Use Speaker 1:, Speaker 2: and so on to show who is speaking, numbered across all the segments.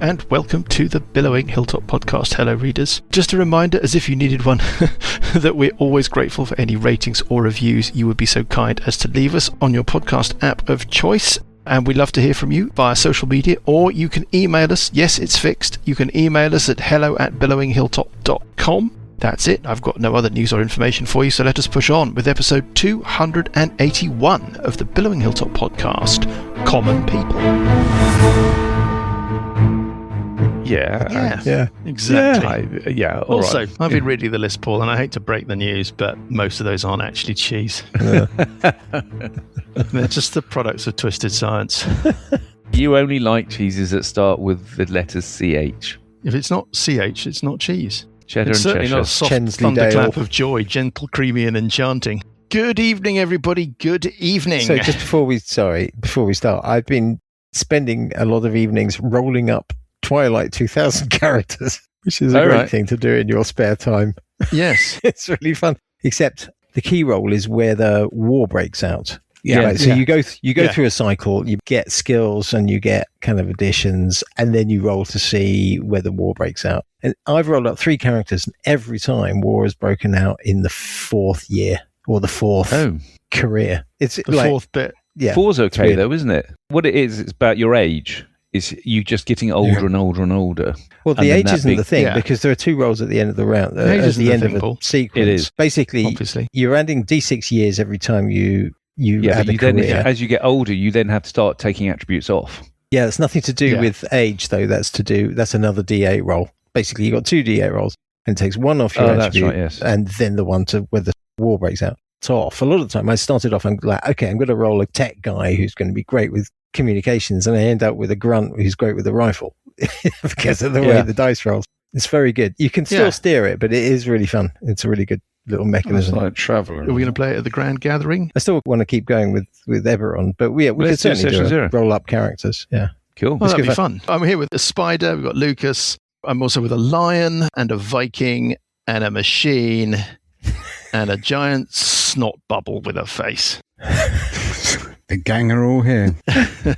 Speaker 1: and welcome to the Billowing Hilltop podcast. Hello, readers. Just a reminder, as if you needed one, that we're always grateful for any ratings or reviews you would be so kind as to leave us on your podcast app of choice. And we'd love to hear from you via social media, or you can email us. Yes, it's fixed. You can email us at hello@billowinghilltop.com. That's it. I've got no other news or information for you, so let us push on with episode 281 of the Billowing Hilltop podcast, Common People.
Speaker 2: Yeah,
Speaker 1: exactly.
Speaker 2: Also,
Speaker 1: right. I've been reading the list, Paul, and I hate to break the news, but most of those aren't actually cheese. They're just the products of twisted science.
Speaker 2: You only like cheeses that start with the letters CH.
Speaker 1: If it's not CH, it's not cheese.
Speaker 2: Cheddar
Speaker 1: it's
Speaker 2: and
Speaker 1: certainly
Speaker 2: Cheshire.
Speaker 1: not a soft thunderclap of joy, gentle, creamy, and enchanting. Good evening, everybody. Good evening.
Speaker 3: So just before we start, I've been spending a lot of evenings rolling up Twilight 2000 characters, which is a great thing to do in your spare time.
Speaker 1: Yes.
Speaker 3: It's really fun. Except the key roll is where the war breaks out.
Speaker 2: Yeah.
Speaker 3: Right, so you go through a cycle, you get skills and you get kind of additions, and then you roll to see where the war breaks out. And I've rolled up 3 characters, and every time war has broken out in the 4th year or the 4th career. It's
Speaker 1: the 4th bit.
Speaker 3: Yeah,
Speaker 2: 4's okay though, isn't it? What it is, it's about your age. Is you just getting older and older and older.
Speaker 3: Well, the age isn't the thing because there are 2 rolls at the end of the round. At the end of a sequence.
Speaker 2: It is.
Speaker 3: Basically,
Speaker 1: obviously,
Speaker 3: you're adding D6 years every time you add a
Speaker 2: then,
Speaker 3: career.
Speaker 2: as you get older, you then have to start taking attributes off.
Speaker 3: Yeah, it's nothing to do with age, though. That's another D8 roll. Basically, you've got 2 D8 rolls, and it takes one off your attribute,
Speaker 2: that's right, yes.
Speaker 3: and then the one to where the war breaks out. It's off. A lot of the time, I started off, I'm like, okay, I'm going to roll a tech guy who's going to be great with communications, and I end up with a grunt who's great with a rifle because of the way the dice rolls. It's very good. You can still steer it, but it is really fun. It's a really good little mechanism.
Speaker 4: It's like Traveller.
Speaker 1: Are we going to play it at the Grand Gathering?
Speaker 3: I still want to keep going with Eberron, but we could certainly do roll up characters. Yeah,
Speaker 2: cool.
Speaker 1: Well, that'd be fun. I'm here with a spider. We've got Lucas. I'm also with a lion and a Viking and a machine and a giant snot bubble with a face.
Speaker 4: The gang are all here.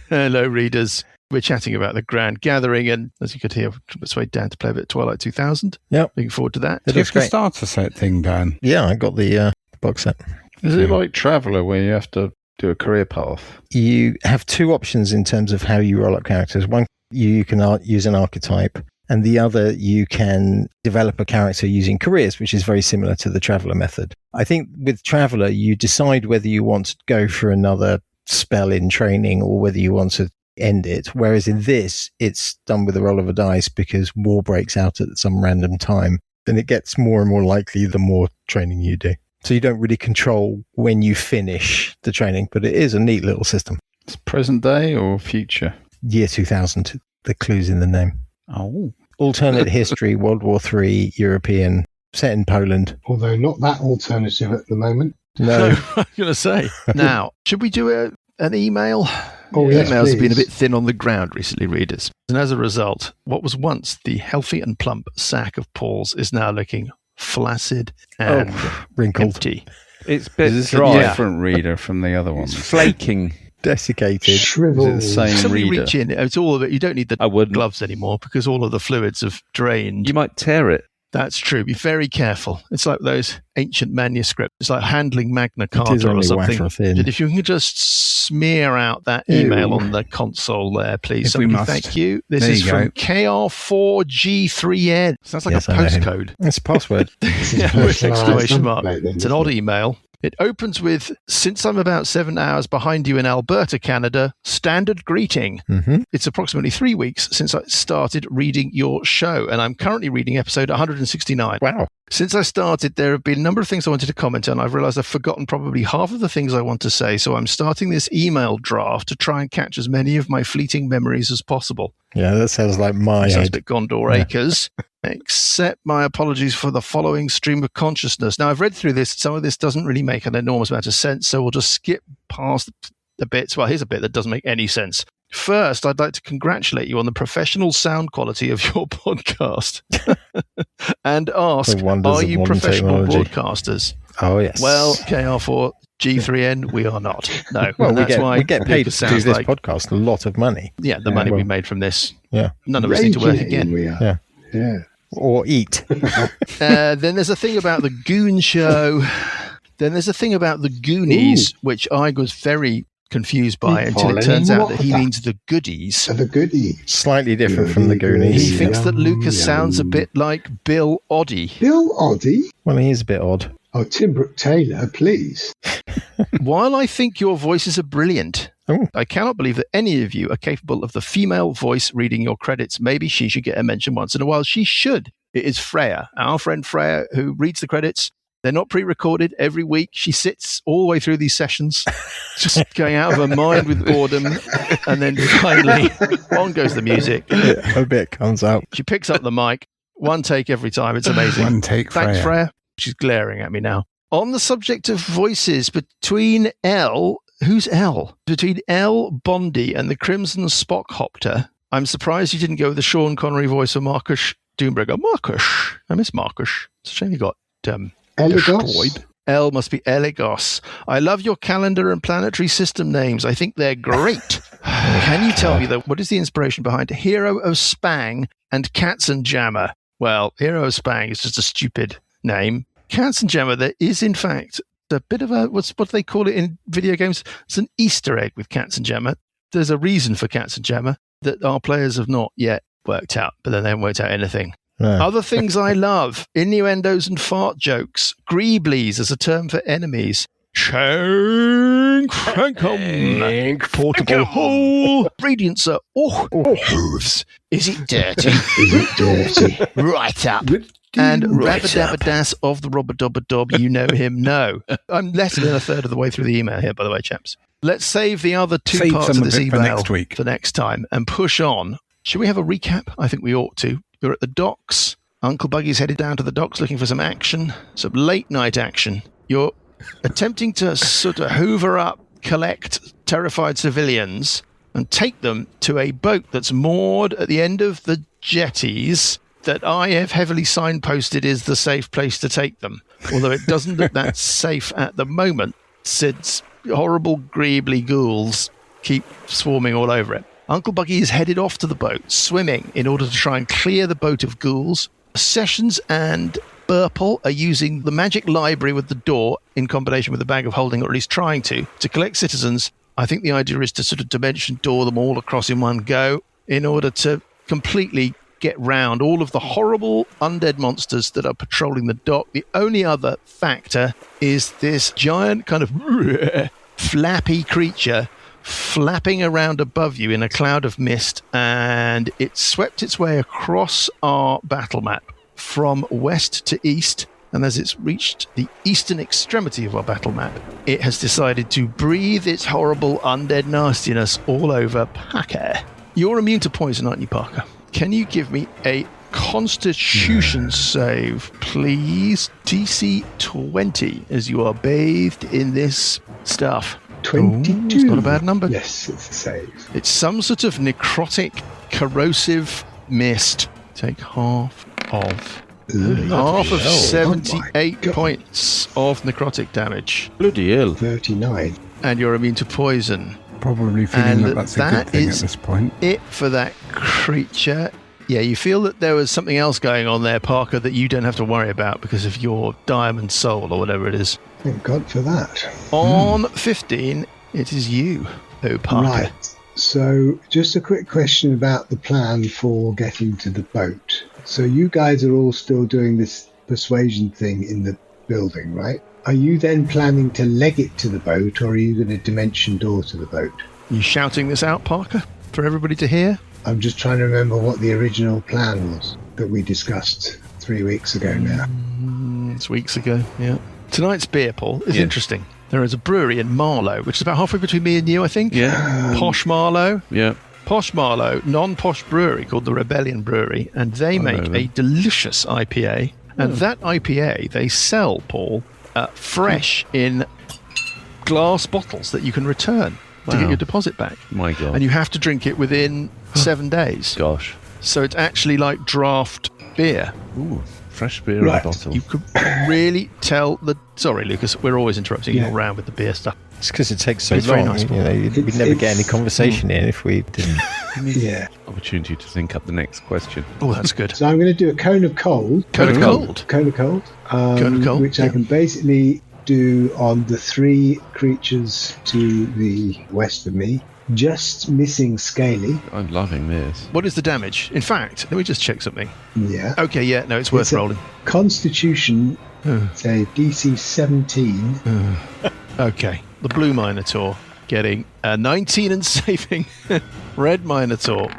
Speaker 1: Hello, readers. We're chatting about the Grand Gathering, and as you could hear, it's way down to play a bit of Twilight 2000.
Speaker 3: Yep.
Speaker 1: Looking forward to that.
Speaker 4: Did you have the starter set thing, Dan?
Speaker 3: Yeah, I got the box set.
Speaker 4: Is it like Traveller, where you have to do a career path?
Speaker 3: You have 2 options in terms of how you roll up characters. One, you can use an archetype, and the other, you can develop a character using careers, which is very similar to the Traveller method. I think with Traveller, you decide whether you want to go for another spell in training or whether you want to end it, whereas in this it's done with a roll of a dice because war breaks out at some random time, then it gets more and more likely the more training you do, so you don't really control when you finish the training, but it is a neat little system.
Speaker 4: It's present day or future?
Speaker 3: Year 2000, the clue's in the name. Alternate history, World War III, European, set in Poland,
Speaker 5: although not that alternative at the moment.
Speaker 3: No.
Speaker 1: I'm going to say. Now, should we do an email?
Speaker 5: Yes,
Speaker 1: emails have been a
Speaker 5: please.
Speaker 1: bit thin on the ground recently, readers. And as a result, what was once the healthy and plump sack of Paul's is now looking flaccid and
Speaker 3: wrinkled.
Speaker 1: empty.
Speaker 2: It's a bit
Speaker 4: Is this
Speaker 2: dry.
Speaker 4: a different reader from the other ones?
Speaker 2: Flaking.
Speaker 3: Desiccated.
Speaker 5: Shriveled.
Speaker 4: Is it the same
Speaker 1: Somebody
Speaker 4: reader?
Speaker 1: reach in. It's all of it. You don't need the
Speaker 2: I wouldn't.
Speaker 1: gloves anymore because all of the fluids have drained.
Speaker 2: You might tear it.
Speaker 1: That's true. Be very careful. It's like those ancient manuscripts. It's like handling Magna
Speaker 3: It is
Speaker 1: Carta or
Speaker 3: only
Speaker 1: something.
Speaker 3: wafer thin.
Speaker 1: But if you can just smear out that email on the console there, please.
Speaker 4: If we
Speaker 1: Somebody,
Speaker 4: must.
Speaker 1: thank you. This
Speaker 4: There
Speaker 1: is
Speaker 4: you
Speaker 1: from
Speaker 4: go.
Speaker 1: KR4G3N. Sounds like
Speaker 3: Yes,
Speaker 1: a
Speaker 3: I know him.
Speaker 1: postcode.
Speaker 3: It's a password.
Speaker 1: Yeah, with exclamation mark.
Speaker 5: Template then,
Speaker 1: It's an
Speaker 5: isn't
Speaker 1: odd
Speaker 5: it?
Speaker 1: email. It opens with, since I'm about 7 hours behind you in Alberta, Canada, standard greeting.
Speaker 3: Mm-hmm.
Speaker 1: It's approximately 3 weeks since I started reading your show, and I'm currently reading episode 169.
Speaker 3: Wow.
Speaker 1: Since I started, there have been a number of things I wanted to comment on. I've realized I've forgotten probably half of the things I want to say, so I'm starting this email draft to try and catch as many of my fleeting memories as possible.
Speaker 3: Yeah, that sounds like my
Speaker 1: Sounds a
Speaker 3: head.
Speaker 1: bit Gondor Acres. Accept my apologies for the following stream of consciousness. Now, I've read through this. Some of this doesn't really make an enormous amount of sense, so we'll just skip past the bits. Well, here's a bit that doesn't make any sense. First, I'd like to congratulate you on the professional sound quality of your podcast and ask,
Speaker 3: The wonders
Speaker 1: are
Speaker 3: of
Speaker 1: you
Speaker 3: modern
Speaker 1: professional
Speaker 3: technology.
Speaker 1: broadcasters?
Speaker 3: Oh, yes.
Speaker 1: Well, KR4 G3N, we are not. No.
Speaker 3: Well,
Speaker 1: And that's why
Speaker 3: we get paid
Speaker 1: Lucas
Speaker 3: to do
Speaker 1: sounds
Speaker 3: this
Speaker 1: like,
Speaker 3: podcast a lot of money.
Speaker 1: yeah, the money we made from this.
Speaker 3: Yeah.
Speaker 1: None of us need to work
Speaker 5: Raking it in,
Speaker 1: again.
Speaker 5: we are.
Speaker 3: Yeah.
Speaker 5: Yeah.
Speaker 3: Or eat.
Speaker 1: Then there's a thing about the Goon Show. Then there's a thing about the Goonies, which I was very confused by until it turns out that he means the Goodies.
Speaker 5: So the goodies.
Speaker 3: Slightly different from the Goonies.
Speaker 1: He thinks that Lucas sounds a bit like Bill Oddie.
Speaker 5: Bill Oddie?
Speaker 3: Well, he is a bit odd.
Speaker 5: Oh, Tim Brooke Taylor, please.
Speaker 1: While I think your voices are brilliant,
Speaker 3: Oh.
Speaker 1: I cannot believe that any of you are capable of the female voice reading your credits. Maybe she should get a mention once in a while. She should. It is Freya, our friend Freya, who reads the credits. They're not pre-recorded. Every week she sits all the way through these sessions, just going out of her mind with boredom. And then finally, on goes the music.
Speaker 3: A bit comes out.
Speaker 1: She picks up the mic. One take every time. It's amazing.
Speaker 4: One take,
Speaker 1: Thanks,
Speaker 4: Freya.
Speaker 1: Freya. She's glaring at me now. On the subject of voices, between L, who's L? Between L, Bondi, and the Crimson Spockhopter, I'm surprised you didn't go with the Sean Connery voice of Marcus Doombringer. Marcus. I miss Marcus. It's a shame he got
Speaker 5: Eligos?
Speaker 1: destroyed. L must be Eligos. I love your calendar and planetary system names. I think they're great. Can you tell me, though, what is the inspiration behind Hero of Spang and Katzenjammer? Well, Hero of Spang is just a stupid name. Katzenjammer, there is, in fact, a bit of a, what do they call it in video games? It's an Easter egg with Katzenjammer. There's a reason for Katzenjammer that our players have not yet worked out, but then they haven't worked out anything.
Speaker 3: No.
Speaker 1: Other things I love, innuendos and fart jokes, greeblies as a term for enemies, Shank Frankum, portable hole, ingredients are hooves. Is it dirty?
Speaker 5: Is it dirty?
Speaker 1: Right up. And Rabadabadass of the Robadobbadob, you know him, no. I'm less than a third of the way through the email here, by the way, chaps. Let's save the other two
Speaker 4: Save
Speaker 1: parts
Speaker 4: some
Speaker 1: of
Speaker 4: of
Speaker 1: this
Speaker 4: it for
Speaker 1: email
Speaker 4: next week.
Speaker 1: for next time and push on. Should we have a recap? I think we ought to. You're at the docks. Uncle Buggy's headed down to the docks looking for some action, some late night action. You're attempting to sort of hoover up, collect terrified civilians and take them to a boat that's moored at the end of the jetties that I have heavily signposted is the safe place to take them. Although it doesn't look that safe at the moment since horrible greebly ghouls keep swarming all over it. Uncle Buggy is headed off to the boat, swimming, in order to try and clear the boat of ghouls. Sessions and Burple are using the magic library with the door in combination with the bag of holding, or at least trying to collect citizens. I think the idea is to sort of dimension door them all across in one go in order to completely get round all of the horrible undead monsters that are patrolling the dock. The only other factor is this giant kind of flappy creature flapping around above you in a cloud of mist, and it swept its way across our battle map from west to east, and as it's reached the eastern extremity of our battle map, it has decided to breathe its horrible undead nastiness all over Parker. You're immune to poison, aren't you, Parker? Can you give me a Constitution save, please? DC 20, as you are bathed in this stuff.
Speaker 5: 22.
Speaker 1: It's not a bad number.
Speaker 5: Yes, it's a save.
Speaker 1: It's some sort of necrotic, corrosive mist. Take half of 78 points of necrotic damage.
Speaker 2: Bloody hell.
Speaker 5: 39.
Speaker 1: And you're immune to poison.
Speaker 4: Probably feeling
Speaker 1: And
Speaker 4: that that's a good
Speaker 1: that
Speaker 4: thing at
Speaker 1: is
Speaker 4: this point.
Speaker 1: it for that creature. Yeah, you feel that there was something else going on there, Parker, that you don't have to worry about because of your diamond soul or whatever it is.
Speaker 5: Thank God for that.
Speaker 1: On 15, it is you, oh Parker.
Speaker 5: Right. So, just a quick question about the plan for getting to the boat. So, you guys are all still doing this persuasion thing in the building, right? Are you then planning to leg it to the boat, or are you going to dimension door to the boat?
Speaker 1: You shouting this out, Parker, for everybody to hear?
Speaker 5: I'm just trying to remember what the original plan was that we discussed 3 weeks ago now.
Speaker 1: It's weeks ago, yeah. Tonight's beer, Paul, is interesting. There is a brewery in Marlow, which is about halfway between me and you, I think.
Speaker 2: Yeah.
Speaker 1: Posh Marlow.
Speaker 2: Yeah.
Speaker 1: Posh Marlow, non-posh brewery called the Rebellion Brewery, and they make a delicious IPA. And that IPA, they sell, Paul, fresh in glass bottles that you can return to get your deposit back.
Speaker 2: My God.
Speaker 1: And you have to drink it within 7 days.
Speaker 2: Gosh.
Speaker 1: So it's actually like draft beer.
Speaker 2: Ooh. fresh beer in
Speaker 5: Right.
Speaker 2: a bottle.
Speaker 1: You could really tell the... Sorry, Lucas, we're always interrupting you
Speaker 5: Yeah.
Speaker 1: around with the beer stuff.
Speaker 3: It's because it takes so
Speaker 1: It's
Speaker 3: long.
Speaker 1: very nice.
Speaker 3: We'd never get any conversation in if we didn't.
Speaker 5: Yeah.
Speaker 2: Opportunity to think up the next question.
Speaker 1: Oh, that's good.
Speaker 5: So I'm going to do a cone of cold.
Speaker 1: Cone of cold.
Speaker 5: Cone of cold.
Speaker 1: Cone of cold,
Speaker 5: Which I
Speaker 1: yeah.
Speaker 5: can basically do on the 3 creatures to the west of me. Just missing Scaly.
Speaker 2: I'm loving this.
Speaker 1: What is the damage? In fact, let me just check something.
Speaker 5: Yeah.
Speaker 1: Okay, yeah, no, it's worth
Speaker 5: It's a
Speaker 1: rolling.
Speaker 5: Constitution, say DC 17.
Speaker 1: Okay, the blue Minotaur getting 19 and saving. Red Minotaur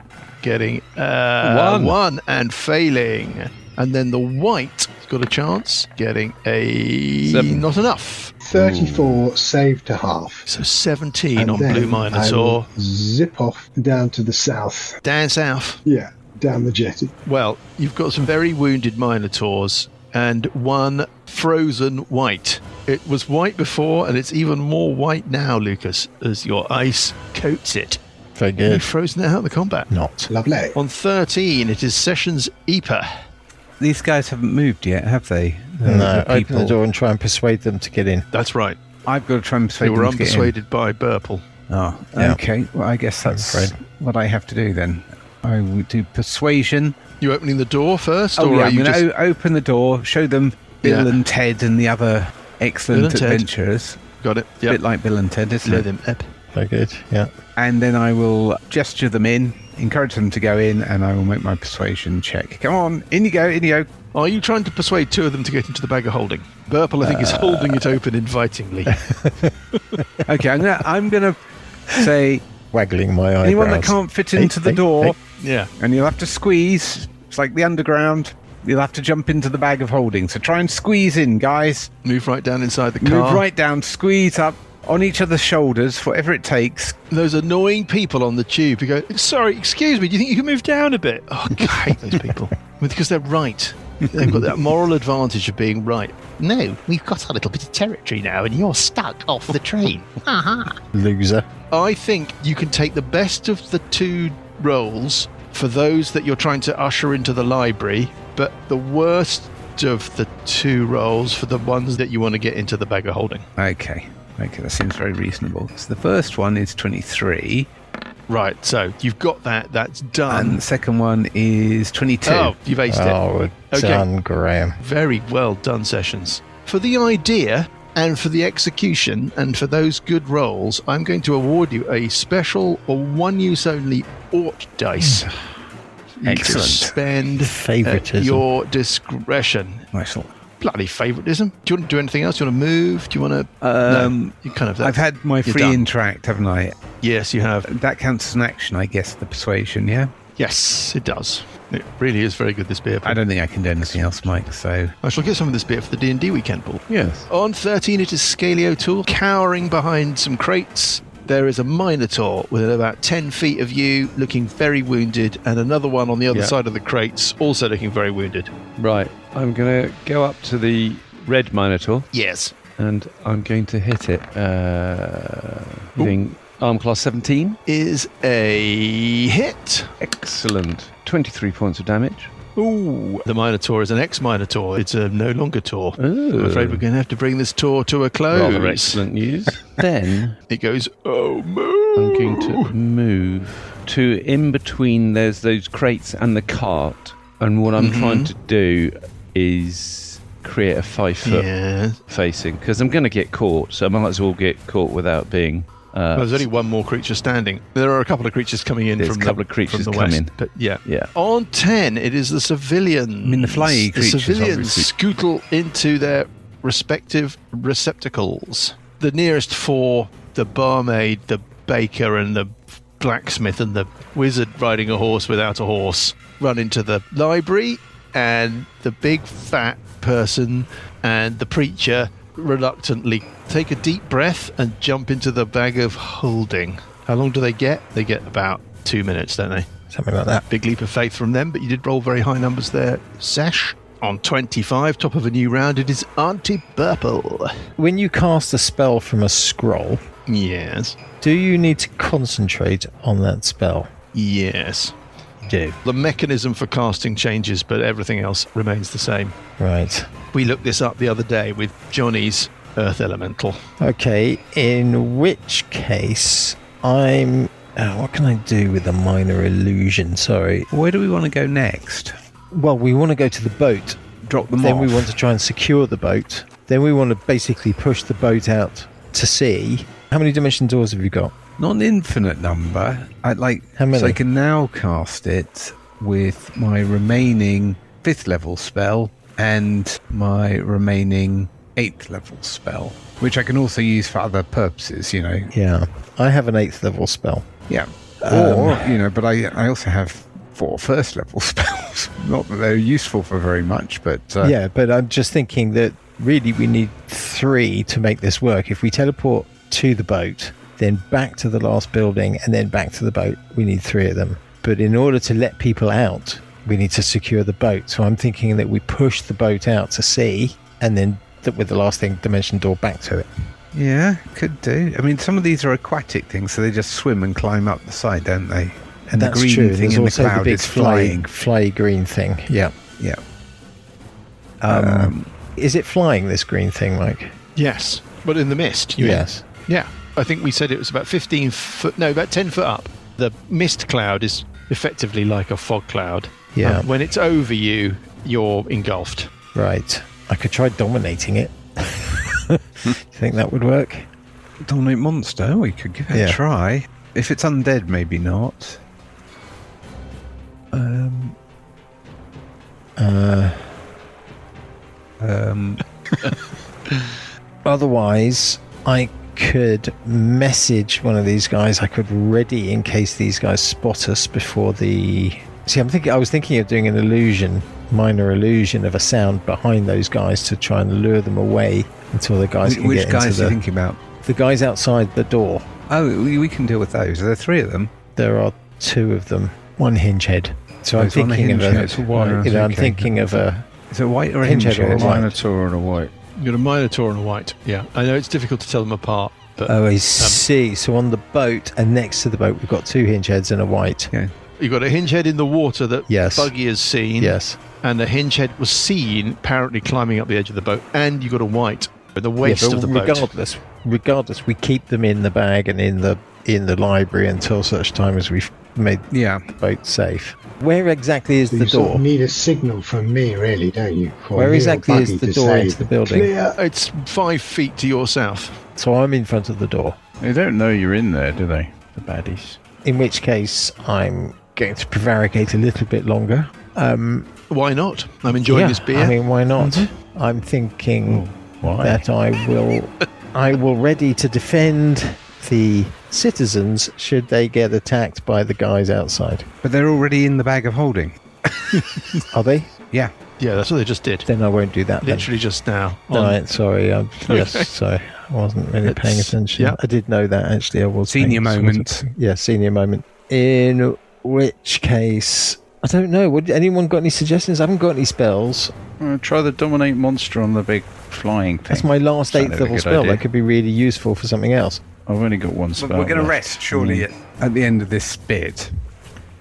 Speaker 1: getting 1 and failing. And then the white has got a chance, getting a...
Speaker 2: 7.
Speaker 1: Not enough.
Speaker 5: 34 save to half.
Speaker 1: So 17
Speaker 5: And
Speaker 1: on
Speaker 5: then
Speaker 1: blue
Speaker 5: I
Speaker 1: Minotaur.
Speaker 5: will zip off down to the south.
Speaker 1: Down south.
Speaker 5: Yeah, down the jetty.
Speaker 1: Well, you've got some very wounded Minotaurs and 1 frozen white. It was white before, and it's even more white now, Lucas, as your ice coats it.
Speaker 3: Very
Speaker 1: You've
Speaker 3: good.
Speaker 1: frozen out of the combat.
Speaker 3: Not.
Speaker 5: Lovely.
Speaker 1: On 13, it is Sessions Epa.
Speaker 2: These guys haven't moved yet, have they?
Speaker 3: No, open the door and try and persuade them to get in.
Speaker 1: That's right.
Speaker 2: I've got to try and
Speaker 1: They
Speaker 2: persuade
Speaker 1: were
Speaker 2: them to get in.
Speaker 1: unpersuaded by Burple.
Speaker 2: Oh,
Speaker 3: Yeah.
Speaker 2: okay. Well, I guess that's
Speaker 3: afraid.
Speaker 2: what I have to do then. I will do persuasion.
Speaker 1: You opening the door first,
Speaker 2: Oh,
Speaker 1: or
Speaker 2: yeah,
Speaker 1: are
Speaker 2: I'm
Speaker 1: you
Speaker 2: going
Speaker 1: just...
Speaker 2: to open the door, show them Bill
Speaker 1: Yeah.
Speaker 2: and Ted and the other excellent
Speaker 1: Bill and Ted.
Speaker 2: adventurers.
Speaker 1: Got it.
Speaker 2: A
Speaker 1: Yeah.
Speaker 2: bit like Bill and Ted, isn't
Speaker 1: Let
Speaker 2: it?
Speaker 1: them up.
Speaker 3: Very good. Yeah.
Speaker 2: And then I will gesture them in, encourage them to go in, and I will make my persuasion check. Come on, in you go, in you go.
Speaker 1: Are you trying to persuade 2 of them to get into the bag of holding? Burple, I think, is holding it open invitingly.
Speaker 2: Okay, I'm gonna say
Speaker 3: Waggling my eyebrows.
Speaker 2: anyone that can't fit into the door,
Speaker 1: Yeah.
Speaker 2: and you'll have to squeeze. It's like the underground. You'll have to jump into the bag of holding. So try and squeeze in, guys.
Speaker 1: Move right down inside the car.
Speaker 2: Move right down, squeeze up on each other's shoulders, whatever it takes.
Speaker 1: Those annoying people on the tube who go, sorry, excuse me, do you think you can move down a bit? Oh, I hate those people. Because they're right. They've got that moral advantage of being right.
Speaker 6: No, we've got a little bit of territory now and you're stuck off the train.
Speaker 3: Loser.
Speaker 1: I think you can take the best of the 2 roles for those that you're trying to usher into the library, but the worst of the 2 roles for the ones that you want to get into the bag of holding.
Speaker 2: Okay, that seems very reasonable. So the first one is 23,
Speaker 1: Right, so you've got that. That's
Speaker 2: and
Speaker 1: done.
Speaker 2: the second one is 22.
Speaker 1: Oh, you've aced it.
Speaker 3: Oh,
Speaker 1: Okay.
Speaker 3: done, Graham.
Speaker 1: Very well done, Sessions. For the idea and for the execution and for those good rolls, I'm going to award you a special or 1-use-only Ort dice. You can
Speaker 2: Excellent.
Speaker 1: spend at
Speaker 3: Favoritism.
Speaker 1: your discretion.
Speaker 2: Nice.
Speaker 1: Bloody favoritism. Do you want to do anything else? Do you want to move? Do you want to... no, you kind of...
Speaker 2: I've had my
Speaker 1: you're
Speaker 2: free
Speaker 1: done.
Speaker 2: interact, haven't I?
Speaker 1: Yes, you have.
Speaker 2: That counts as an action, I guess, the persuasion, yeah?
Speaker 1: Yes, it does. It really is very good, this beer.
Speaker 2: I don't think I can do anything else, Mike, so...
Speaker 1: I shall get some of this beer for the D&D weekend, Paul.
Speaker 2: Yes.
Speaker 1: On 13, it is Scaly O'Toole, cowering behind some crates. There is a Minotaur within about 10 feet of you, looking very wounded, and another one on the other
Speaker 2: Yeah.
Speaker 1: side of the crates, also looking very wounded.
Speaker 2: Right, I'm going to go up to the red Minotaur,
Speaker 1: Yes.
Speaker 2: and I'm going to hit it. Hitting arm class 17.
Speaker 1: Is a hit.
Speaker 2: Excellent. 23 points of damage.
Speaker 1: Ooh. The Minotaur is an ex-Minotaur. It's a no longer Tor.
Speaker 2: Ooh.
Speaker 1: I'm afraid we're going to have to bring this Tor to a close.
Speaker 2: Rather excellent news. Then
Speaker 1: It goes, oh, move.
Speaker 2: I'm going to move to in between. There's those crates and the cart, and what I'm trying to do is create a 5-foot
Speaker 1: Yeah.
Speaker 2: facing, because I'm going to get caught, so I might as well get caught without being.
Speaker 1: Well, there's only one more creature standing. There are a couple of creatures coming in
Speaker 2: There's
Speaker 1: from
Speaker 2: a couple
Speaker 1: the,
Speaker 2: of creatures
Speaker 1: from the
Speaker 2: coming.
Speaker 1: west. But yeah.
Speaker 2: Yeah.
Speaker 1: On 10, it is the civilians.
Speaker 2: I mean, the flyy
Speaker 1: The
Speaker 2: creatures,
Speaker 1: civilians
Speaker 2: obviously.
Speaker 1: scootle into their respective receptacles. The nearest 4, the barmaid, the baker, and the blacksmith, and the wizard riding a horse without a horse, run into the library, and the big fat person and the preacher reluctantly take a deep breath and jump into the bag of holding. How long do they get? They get about 2 minutes, don't they?
Speaker 3: Something like that.
Speaker 1: Big leap of faith from them, but you did roll very high numbers there, Sesh. On 25, top of a new round, it is Auntie Purple.
Speaker 3: When you cast a spell from a scroll,
Speaker 1: Yes.
Speaker 3: do you need to concentrate on that spell?
Speaker 1: Yes.
Speaker 3: do.
Speaker 1: The mechanism for casting changes, but everything else remains the same.
Speaker 3: Right.
Speaker 1: We looked this up the other day with Johnny's Earth Elemental.
Speaker 3: Okay, in which case I'm... what can I do with a minor illusion? Sorry.
Speaker 2: Where do we want to go next?
Speaker 3: Well, we want to go to the boat.
Speaker 2: Drop them
Speaker 3: Then
Speaker 2: off.
Speaker 3: we want to try and secure the boat. Then we want to basically push the boat out to sea. How many dimension doors have you got?
Speaker 2: Not an infinite number. I'd like...
Speaker 3: How many?
Speaker 2: So I can now cast it with my remaining 5th level spell and my remaining 8th level spell, which I can also use for other purposes, you know.
Speaker 3: Yeah. I have an 8th level spell.
Speaker 2: Yeah. Or, you know, but I also have 4 1st level spells. Not that they're useful for very much, but...
Speaker 3: Yeah, but I'm just thinking that really we need 3 to make this work. If we teleport to the boat, then back to the last building, and then back to the boat, we need 3 of them. But in order to let people out, we need to secure the boat. So I'm thinking that we push the boat out to sea, and then with the last dimension door back to it.
Speaker 2: Yeah, could do. I mean, some of these are aquatic things, so they just swim and climb up the side, don't they? And
Speaker 3: That's
Speaker 2: the green
Speaker 3: true.
Speaker 2: thing
Speaker 3: There's
Speaker 2: in the
Speaker 3: also
Speaker 2: cloud
Speaker 3: big
Speaker 2: is flying.
Speaker 3: fly green thing. Yeah.
Speaker 2: Yeah.
Speaker 3: Is it flying, this green thing, Mike?
Speaker 1: Yes, but in the mist. You mean?
Speaker 3: Yes.
Speaker 1: Yeah, I think we said it was about 15 foot, no, about 10 foot up. The mist cloud is effectively like a fog cloud.
Speaker 3: Yeah.
Speaker 1: When it's over you, you're engulfed.
Speaker 3: Right. I could try dominating it. You think that would work?
Speaker 2: Dominate monster, we could give it
Speaker 3: Yeah.
Speaker 2: a try. If it's undead, maybe not.
Speaker 3: Otherwise, I could message one of these guys. I could ready in case these guys spot us before the... See, I was thinking of doing an illusion, minor illusion of a sound behind those guys to try and lure them away until the guys can
Speaker 2: Which
Speaker 3: get
Speaker 2: guys
Speaker 3: into
Speaker 2: are you thinking about?
Speaker 3: the guys outside the door.
Speaker 2: Oh, we can deal with those. Are there 3 of them?
Speaker 3: There are 2 of them. One hinge head. So I'm
Speaker 2: There's one
Speaker 3: thinking of
Speaker 2: hinge
Speaker 3: a...
Speaker 2: head.
Speaker 4: It's a white.
Speaker 3: I'm
Speaker 2: Okay.
Speaker 3: thinking of a...
Speaker 2: Is it white or a
Speaker 3: Hinge
Speaker 2: hinge
Speaker 3: head or a
Speaker 2: head?
Speaker 3: white?
Speaker 4: Minotaur and a white.
Speaker 1: You've got a Minotaur and a white. Yeah, I know it's difficult to tell them apart, but
Speaker 3: Oh, I see. So on the boat and next to the boat, we've got 2 hinge heads and a white.
Speaker 2: Yeah.
Speaker 1: you've got a hinge head in the water that
Speaker 3: Yes.
Speaker 1: Buggy has seen.
Speaker 3: Yes.
Speaker 1: And the hinge head was seen apparently climbing up the edge of the boat. And you've got a white at the waist
Speaker 3: but
Speaker 1: of the boat.
Speaker 3: regardless, we keep them in the bag and in the library until such time as we've made
Speaker 2: Yeah.
Speaker 3: the boat safe. Where exactly is
Speaker 5: So
Speaker 3: the
Speaker 5: you sort
Speaker 3: door?
Speaker 5: of need a signal from me, really, don't you? For
Speaker 3: Where
Speaker 5: me or
Speaker 3: exactly is
Speaker 5: Buggy
Speaker 3: the
Speaker 5: to
Speaker 3: door
Speaker 5: say,
Speaker 3: into the building?
Speaker 5: Clear.
Speaker 1: It's 5 feet to your south.
Speaker 3: So I'm in front of the door.
Speaker 4: They don't know you're in there, do they? The baddies.
Speaker 3: In which case, I'm going to prevaricate a little bit longer.
Speaker 1: Why not? I'm enjoying this beer.
Speaker 3: I mean, why not? I'm thinking
Speaker 4: Why?
Speaker 3: that I will ready to defend the citizens should they get attacked by the guys outside.
Speaker 2: But they're already in the bag of holding.
Speaker 3: Are they?
Speaker 2: Yeah.
Speaker 1: yeah, that's what they just did.
Speaker 3: Then I won't do that. Then.
Speaker 1: Literally just now.
Speaker 3: Right, sorry. Yes, sorry. I wasn't really paying
Speaker 1: It's-
Speaker 3: attention.
Speaker 1: yeah.
Speaker 3: I did know that, actually. I was
Speaker 2: Senior
Speaker 3: paying
Speaker 2: moment.
Speaker 3: sort of- yeah, senior moment. In which case, I don't know. Would anyone got any suggestions? I haven't got any spells.
Speaker 4: Try the dominate monster on the big flying thing.
Speaker 3: That's my last
Speaker 4: Sounded
Speaker 3: 8th
Speaker 4: a
Speaker 3: level
Speaker 4: good
Speaker 3: spell.
Speaker 4: idea.
Speaker 3: That could be really useful for something else.
Speaker 4: I've only got one spell.
Speaker 2: We're going to
Speaker 4: left.
Speaker 2: rest, surely, at the end of this bit.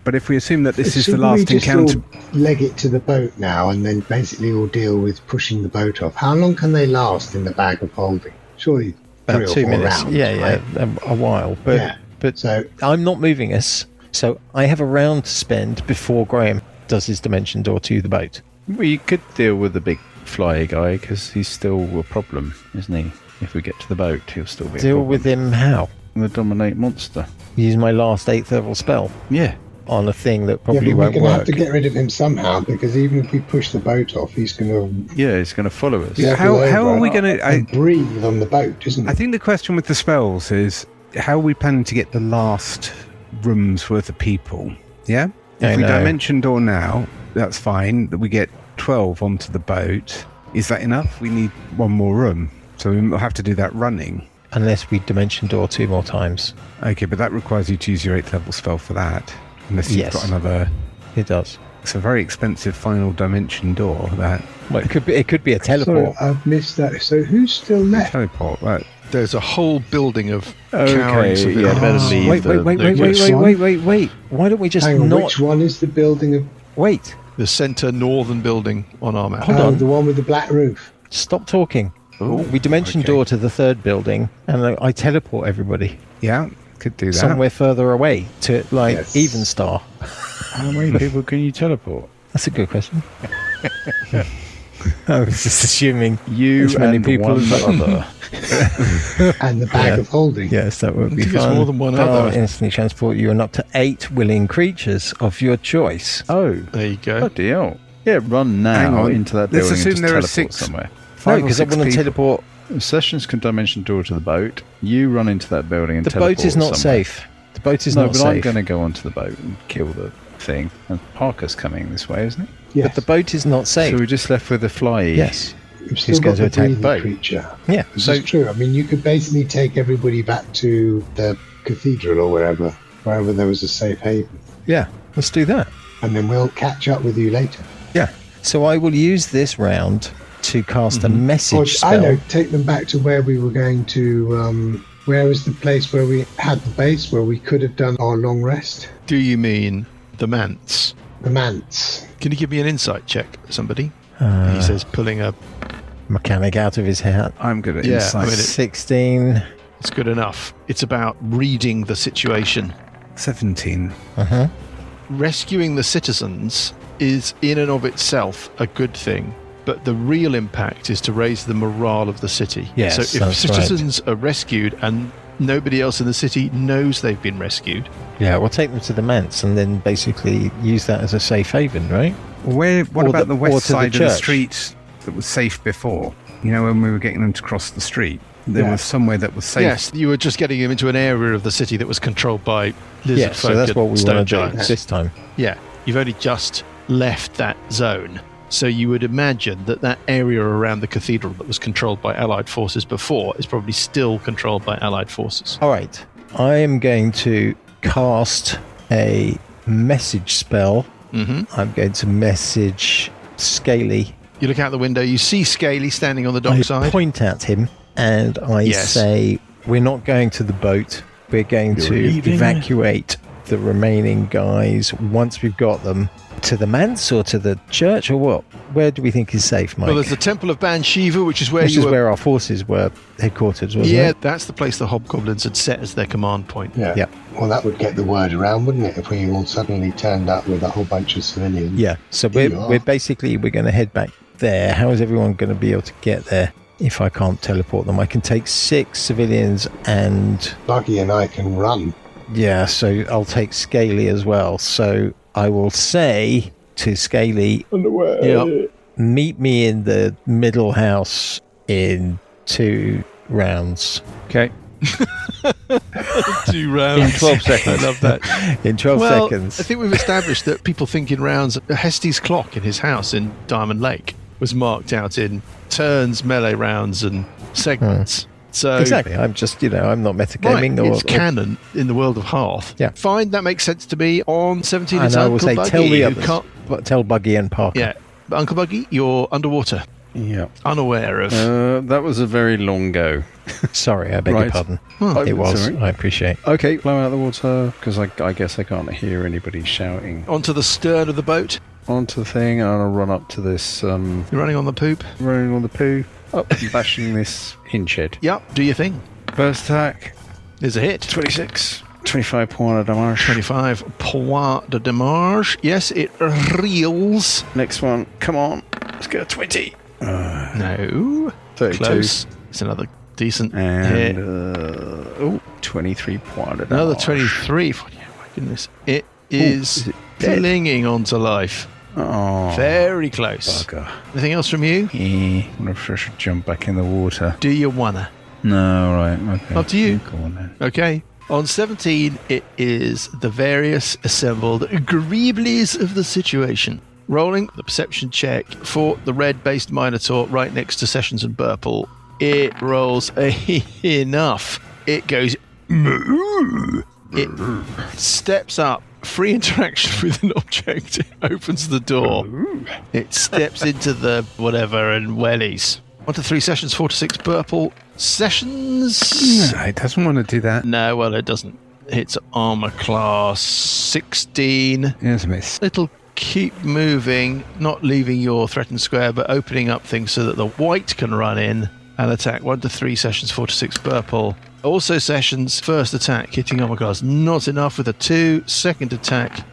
Speaker 2: But if we assume that this is the
Speaker 5: Shouldn't
Speaker 2: last
Speaker 5: we just
Speaker 2: encounter...
Speaker 5: all leg it to the boat now and then basically all deal with pushing the boat off? How long can they last in the bag of holding? Surely 3
Speaker 3: About
Speaker 5: or
Speaker 3: 2
Speaker 5: 4
Speaker 3: minutes.
Speaker 5: rounds,
Speaker 3: Yeah,
Speaker 5: right?
Speaker 3: a while. But
Speaker 5: Yeah.
Speaker 3: but
Speaker 5: So
Speaker 3: I'm not moving us, so I have a round to spend before Graham does his dimension door to the boat.
Speaker 4: We could deal with the big flyer guy because he's still a problem, isn't he? If we get to the boat, he'll still be a
Speaker 3: Deal
Speaker 4: problem.
Speaker 3: with him how?
Speaker 4: The dominate monster.
Speaker 3: Use my last 8th level spell
Speaker 4: Yeah.
Speaker 3: on a thing that
Speaker 5: yeah,
Speaker 3: probably
Speaker 5: but we're
Speaker 3: won't
Speaker 5: going to have
Speaker 3: work.
Speaker 5: to get rid of him somehow because even if we push the boat off, he's going to
Speaker 4: Yeah, he's going to follow us.
Speaker 2: Yeah. How are we going to...
Speaker 5: breathe on the boat, isn't
Speaker 2: I
Speaker 5: he?
Speaker 2: think the question with the spells is, how are we planning to get the last room's worth of people? Yeah?
Speaker 3: I
Speaker 2: If we
Speaker 3: know.
Speaker 2: dimension door now, that's fine. That we get 12 onto the boat. Is that enough? We need one more room. So we'll have to do that running.
Speaker 3: Unless we dimension door 2 more times.
Speaker 2: Okay, but that requires you to use your 8th level spell for that. Unless you've
Speaker 3: Yes.
Speaker 2: got another...
Speaker 3: It does.
Speaker 2: It's a very expensive final dimension door, that.
Speaker 3: Well, it could be a teleport.
Speaker 5: Sorry, I've missed that. So who's still left?
Speaker 2: Teleport, right.
Speaker 1: There's a whole building of cowering civilians.
Speaker 4: yeah, better leave.
Speaker 3: Wait. Why don't we just
Speaker 5: Hang on,
Speaker 3: not...
Speaker 5: which one is the building of...
Speaker 3: Wait,
Speaker 1: The centre northern building on our map.
Speaker 3: Hold on.
Speaker 5: the one with the black roof.
Speaker 3: stop talking.
Speaker 4: Ooh,
Speaker 3: We dimension
Speaker 2: okay.
Speaker 3: door to the third building, and I teleport everybody
Speaker 2: Yeah, could do that.
Speaker 3: somewhere further away to, like,
Speaker 5: Yes.
Speaker 3: Even Star.
Speaker 4: How many people can you teleport?
Speaker 3: That's a good question. I was just assuming
Speaker 4: You
Speaker 3: as many
Speaker 4: and
Speaker 3: people
Speaker 4: one
Speaker 3: as
Speaker 4: other.
Speaker 5: And the bag of holding.
Speaker 3: Yes, that would be
Speaker 1: think it's
Speaker 3: fun.
Speaker 1: more than one
Speaker 3: I'll
Speaker 1: other.
Speaker 3: instantly transport you and up to 8 willing creatures of your choice.
Speaker 4: Oh,
Speaker 1: There you go.
Speaker 4: bloody hell. Yeah, run
Speaker 2: Hang
Speaker 4: now
Speaker 2: on.
Speaker 4: into that
Speaker 2: Let's
Speaker 4: building
Speaker 2: assume
Speaker 4: and just
Speaker 2: there are
Speaker 4: teleport
Speaker 2: 6
Speaker 4: somewhere.
Speaker 3: No,
Speaker 2: 5 or
Speaker 3: because I
Speaker 2: 6
Speaker 3: want to
Speaker 2: people.
Speaker 3: teleport.
Speaker 4: Sessions can dimension door to the boat. You run into that building and
Speaker 3: The
Speaker 4: teleport
Speaker 3: boat is not
Speaker 4: somewhere.
Speaker 3: safe. The boat is
Speaker 4: No,
Speaker 3: not
Speaker 4: but I'm
Speaker 3: safe.
Speaker 4: going to go onto the boat and kill the thing. And Parker's coming this way, isn't he?
Speaker 5: Yes.
Speaker 3: But the boat is not safe.
Speaker 4: So we're just left with the fly.
Speaker 3: Yes.
Speaker 5: You've still
Speaker 3: He's
Speaker 5: got
Speaker 3: going to
Speaker 5: the
Speaker 3: attack the
Speaker 5: breathing
Speaker 3: boat.
Speaker 5: creature.
Speaker 3: Yeah.
Speaker 5: This
Speaker 3: So
Speaker 5: is true. I mean, you could basically take everybody back to the cathedral or wherever there was a safe haven.
Speaker 3: yeah, let's do that.
Speaker 5: And then we'll catch up with you later.
Speaker 3: Yeah. So I will use this round to cast a message
Speaker 5: Or,
Speaker 3: spell.
Speaker 5: I know, take them back to where we were going to... where was the place where we had the base, where we could have done our long rest?
Speaker 1: Do you mean the manse?
Speaker 5: The manse.
Speaker 1: Can you give me an insight check, somebody?
Speaker 3: Uh,
Speaker 1: He says, pulling a...
Speaker 3: mechanic out of his hat.
Speaker 2: I'm good at
Speaker 1: Yeah,
Speaker 2: insight.
Speaker 1: I mean,
Speaker 3: 16.
Speaker 1: It's good enough. It's about reading the situation.
Speaker 2: 17.
Speaker 3: Uh-huh.
Speaker 1: Rescuing the citizens is in and of itself a good thing, but the real impact is to raise the morale of the city.
Speaker 3: Yes,
Speaker 1: so if
Speaker 3: that's
Speaker 1: citizens are rescued and nobody else in the city knows they've been rescued,
Speaker 3: Yeah, we'll take them to the manse and then basically use that as a safe haven, right?
Speaker 2: What
Speaker 3: Or
Speaker 2: about
Speaker 3: the-
Speaker 2: the
Speaker 3: or
Speaker 2: west
Speaker 3: to the
Speaker 2: side of the
Speaker 3: church.
Speaker 2: street that was safe before? You know, when we were getting them to cross the street, there
Speaker 5: Yeah.
Speaker 2: was somewhere that was safe.
Speaker 1: yes, you were just getting them into an area of the city that was controlled by lizard
Speaker 3: Yeah,
Speaker 1: folk
Speaker 3: so that's
Speaker 1: and
Speaker 3: what we
Speaker 1: stone
Speaker 3: want to do
Speaker 1: giants.
Speaker 3: this time.
Speaker 1: Yeah, you've only just left that zone. So you would imagine that that area around the cathedral that was controlled by Allied forces before is probably still controlled by Allied forces.
Speaker 3: All right. I am going to cast a message spell.
Speaker 1: Mm-hmm.
Speaker 3: I'm going to message Scaly.
Speaker 1: You look out the window, you see Scaly standing on the
Speaker 3: I
Speaker 1: dockside.
Speaker 3: point at him and I
Speaker 1: Yes.
Speaker 3: say, we're not going to the boat. We're going
Speaker 4: You're
Speaker 3: to
Speaker 4: leaving?
Speaker 3: evacuate the remaining guys once we've got them to the manse or to the church or what? Where do we think is safe, Mike?
Speaker 1: Well, there's the Temple of Ban Shiva, which is where
Speaker 3: Which
Speaker 1: you
Speaker 3: is
Speaker 1: were.
Speaker 3: where our forces were headquartered, wasn't
Speaker 1: Yeah,
Speaker 3: it?
Speaker 1: that's the place the hobgoblins had set as their command point.
Speaker 5: Yeah.
Speaker 3: Yeah.
Speaker 5: Well, that would get the word around, wouldn't it, if we all suddenly turned up with a whole bunch of civilians?
Speaker 3: Yeah. So
Speaker 5: Here you
Speaker 3: we're
Speaker 5: are.
Speaker 3: basically we're going to head back there. How is everyone going to be able to get there if I can't teleport them? I can take 6 civilians and
Speaker 5: Buggy and I can run.
Speaker 3: yeah, so I'll take Scaly as well. So I will say to Scaly,
Speaker 1: Yeah.
Speaker 3: meet me in the middle house in 2 rounds.
Speaker 4: Okay.
Speaker 1: 2 rounds.
Speaker 4: In 12 seconds.
Speaker 1: I love that.
Speaker 3: In 12
Speaker 1: Well,
Speaker 3: seconds.
Speaker 1: I think we've established that people think in rounds. Hestes' clock in his house in Diamond Lake was marked out in turns, melee rounds, and segments. So
Speaker 3: Exactly. I'm just, I'm not
Speaker 1: Right,
Speaker 3: metagaming
Speaker 1: it's canon in the world of Hearth.
Speaker 3: Yeah.
Speaker 1: Fine, that makes sense to me. On 17,
Speaker 3: and
Speaker 1: it's
Speaker 3: I will
Speaker 1: Uncle
Speaker 3: say,
Speaker 1: Buggy,
Speaker 3: tell the
Speaker 1: who
Speaker 3: others.
Speaker 1: can't-
Speaker 3: But tell Buggy and Parker.
Speaker 1: Yeah, but Uncle Buggy, you're underwater,
Speaker 4: Yeah.
Speaker 1: unaware of.
Speaker 4: That was a very long go.
Speaker 3: Sorry, I beg your
Speaker 4: Right.
Speaker 3: pardon.
Speaker 1: Oh,
Speaker 3: It was.
Speaker 4: sorry.
Speaker 3: I appreciate.
Speaker 4: Okay, blow out the water, because I guess I can't hear anybody shouting.
Speaker 1: onto the stern of the boat.
Speaker 4: Onto the thing, and I'll run up to this,
Speaker 1: You're running on the poop.
Speaker 4: running on the poo, up and bashing this hinge head.
Speaker 1: Yep, do your thing.
Speaker 4: First attack,
Speaker 1: There's a hit.
Speaker 4: 26, 25 points of damage.
Speaker 1: 25 points de damage. Yes, it reels.
Speaker 4: Next one, come on, let's get a 20.
Speaker 1: No.
Speaker 4: 32.
Speaker 1: Close. It's another decent
Speaker 4: And,
Speaker 1: hit.
Speaker 4: 23 points of damage.
Speaker 1: Another 23. Oh, my goodness. It is,
Speaker 4: is it dead?
Speaker 1: clinging onto life.
Speaker 4: Oh,
Speaker 1: Very close.
Speaker 4: bugger.
Speaker 1: Anything else from you?
Speaker 4: I wonder if I should jump back in the water.
Speaker 1: Do you wanna?
Speaker 4: No, right, okay.
Speaker 1: Up to you.
Speaker 4: Go on then.
Speaker 1: Okay. On 17, it is the various assembled greeblies of the situation. Rolling the perception check for the red-based Minotaur right next to Sessions and Burple. It rolls enough. It goes moo. It steps up. Free interaction with an object. It opens the door. It steps into the whatever and wellies. 1 to 3 sessions, 4 to 6 purple. Sessions.
Speaker 2: No, it doesn't want to do that.
Speaker 1: No, well, it doesn't. It's armor class 16.
Speaker 2: Here's a miss.
Speaker 1: It'll keep moving, not leaving your threatened square, but opening up things so that the white can run in and attack. 1 to 3 sessions, 4 to 6 purple. Also sessions, first attack, hitting armor class. Not enough with a 2. Second attack.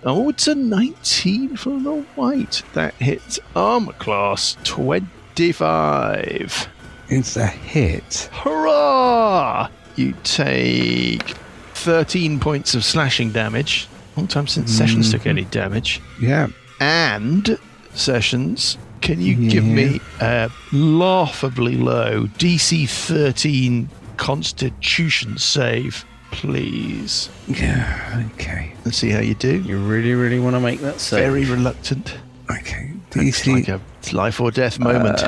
Speaker 1: Oh, it's a 19 for the white. That hits armor class 25.
Speaker 2: It's a hit.
Speaker 1: Hurrah! You take 13 points of slashing damage. Long time since Sessions took any damage.
Speaker 2: Yeah.
Speaker 1: And Sessions, can you give me a laughably low DC 13 Constitution save, please?
Speaker 2: Yeah, okay.
Speaker 1: Let's see how you do.
Speaker 4: You really, really want to make that save?
Speaker 1: Very reluctant.
Speaker 2: Okay.
Speaker 1: It's like a life or death moment.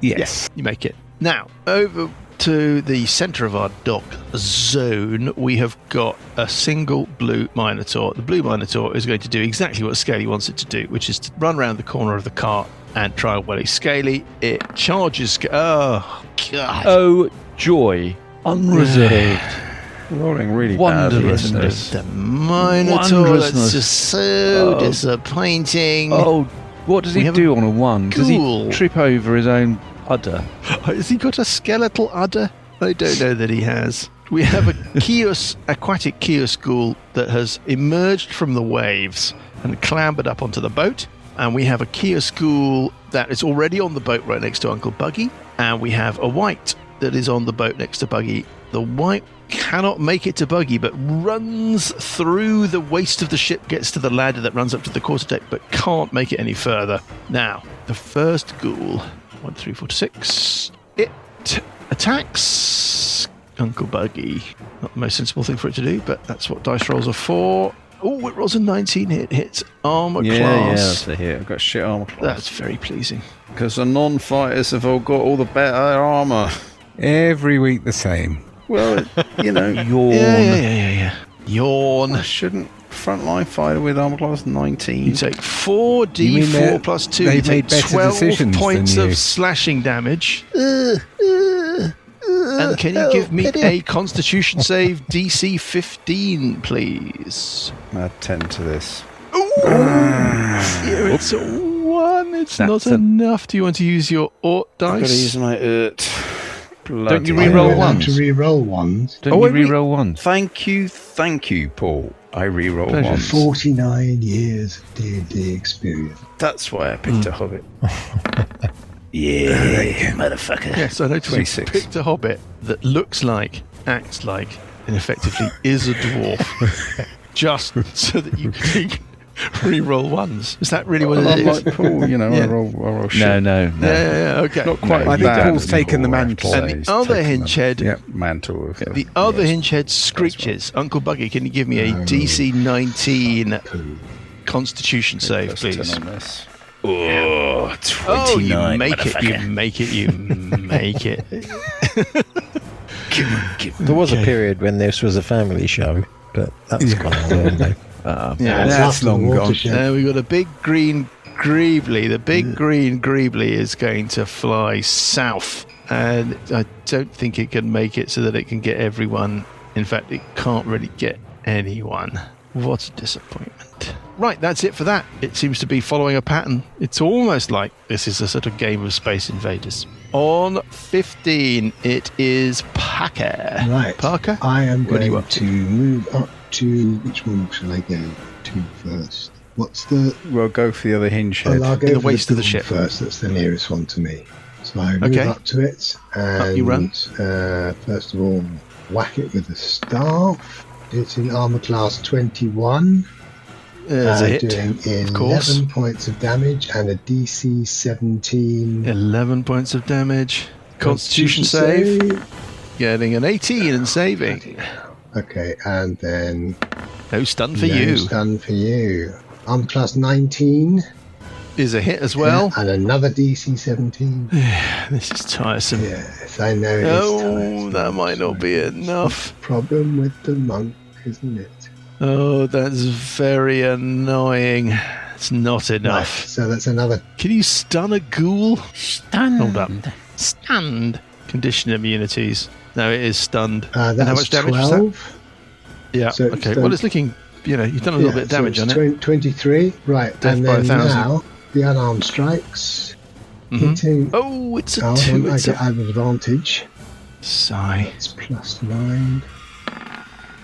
Speaker 2: Yes.
Speaker 1: Yeah, you make it. Now, over to the centre of our dock zone, we have got a single blue Minotaur. The blue Minotaur is going to do exactly what Scaly wants it to do, which is to run around the corner of the cart and try and welly Scaly. It charges... Oh, God.
Speaker 4: Oh, joy. Unreserved. Rolling really badly, isn't it?
Speaker 1: The Minotaur, that's just so disappointing.
Speaker 4: Oh, what does he do on a 1? Does he trip over his own udder?
Speaker 1: Has he got a skeletal udder? I don't know that he has. We have a aquatic Keoschool that has emerged from the waves and clambered up onto the boat. And we have a Keoschool that is already on the boat right next to Uncle Buggy. And we have a white that is on the boat next to Buggy. The white cannot make it to Buggy, but runs through the waist of the ship, gets to the ladder that runs up to the quarterdeck, but can't make it any further. Now, the first ghoul, 1, 3, 4, 6, it attacks Uncle Buggy. Not the most sensible thing for it to do, but that's what dice rolls are for. Oh, it rolls a 19 hit, hits armor class.
Speaker 4: Yeah, that's a hit. I've got shit armor class.
Speaker 1: That's very pleasing.
Speaker 4: Because the non-fighters have all got all the better armor.
Speaker 2: Every week the same.
Speaker 4: Well, you know, yawn.
Speaker 1: Yeah. Yawn.
Speaker 4: I shouldn't frontline fighter with armor class 19.
Speaker 1: You take 4d4 plus 2. You take 12 points of slashing damage. And can you give me a Constitution save DC 15, please?
Speaker 4: Add 10 to this.
Speaker 1: Here it's a 1. It's not enough. Do you want to use your Ort dice?
Speaker 4: I've got to use my
Speaker 2: Don't you re-roll ones?
Speaker 5: To re-roll ones.
Speaker 2: Don't you re-roll ones?
Speaker 4: Thank you, Paul. I re-roll
Speaker 2: Pleasure.
Speaker 4: ones.
Speaker 5: 49 years of D&D experience.
Speaker 4: That's why I picked a hobbit.
Speaker 1: Motherfucker. Yes, I noticed
Speaker 4: 26.
Speaker 1: you picked a hobbit that looks like, acts like, and effectively is a dwarf. Just so that you can re-roll ones. Is that really what it is?
Speaker 4: Like Paul, you know, I roll shit.
Speaker 3: No.
Speaker 1: Yeah, okay.
Speaker 4: Not quite
Speaker 2: I think
Speaker 4: that.
Speaker 2: Paul's taken the mantle.
Speaker 1: And the other hinge head,
Speaker 4: Mantle.
Speaker 1: the other hinge head screeches. Uncle Buggy, can you give me a DC 19 Constitution save, please?
Speaker 4: Oh, 29.
Speaker 1: Oh, you make it.
Speaker 3: There was a period when this was a family show, but that's gone on.
Speaker 2: That's long gone.
Speaker 1: We've got a big green Greebly. The big green Greebly is going to fly south, and I don't think it can make it so that it can get everyone. In fact, it can't really get anyone. What a disappointment. Right, that's it for that. It seems to be following a pattern. It's almost like this is a sort of game of Space Invaders. On 15, it is Parker.
Speaker 5: Right.
Speaker 1: Parker?
Speaker 5: I am
Speaker 1: What are you
Speaker 5: going
Speaker 1: up
Speaker 5: to move up to... Which one shall I go to first? What's the...
Speaker 4: Well, go for the other hinge head.
Speaker 5: I'll go
Speaker 1: In the
Speaker 5: for
Speaker 1: waist of the
Speaker 5: build
Speaker 1: ship.
Speaker 5: first. That's the nearest one to me. So I move
Speaker 1: Okay.
Speaker 5: up to it and
Speaker 1: you run.
Speaker 5: First of all, whack it with the staff. It's in armor class 21.
Speaker 1: There's a hit,
Speaker 5: Doing
Speaker 1: of course.
Speaker 5: 11 points of damage and a DC 17.
Speaker 1: 11 points of damage. Constitution save. Getting an 18 and saving.
Speaker 5: Okay, and then...
Speaker 1: No stun for
Speaker 5: no
Speaker 1: you.
Speaker 5: stun for you. Armor class 19.
Speaker 1: Is a hit as well.
Speaker 5: And another DC 17.
Speaker 1: This is tiresome.
Speaker 5: Yes, I know it is
Speaker 1: Oh,
Speaker 5: tiresome.
Speaker 1: that might not be enough.
Speaker 5: Problem with the monk, isn't it?
Speaker 1: Oh, that's very annoying. That's not
Speaker 5: Right,
Speaker 1: enough.
Speaker 5: so that's another.
Speaker 1: Can you stun a ghoul?
Speaker 6: Stunned.
Speaker 1: Hold up. Stunned. Condition immunities. No, it is stunned.
Speaker 5: That's
Speaker 1: and how much damage was
Speaker 5: 12.
Speaker 1: that? Yeah,
Speaker 5: So
Speaker 1: okay.
Speaker 5: it's
Speaker 1: Well, it's looking, you've done a little bit of damage on it.
Speaker 5: 23. Right,
Speaker 1: Death
Speaker 5: and
Speaker 1: by
Speaker 5: then
Speaker 1: 1,000.
Speaker 5: now the unarmed strikes.
Speaker 1: Mhm.
Speaker 5: Hitting.
Speaker 1: Oh, it's a
Speaker 5: Oh,
Speaker 1: 2.
Speaker 5: I
Speaker 1: It's
Speaker 5: get
Speaker 1: a
Speaker 5: an advantage.
Speaker 1: sigh.
Speaker 5: It's +9.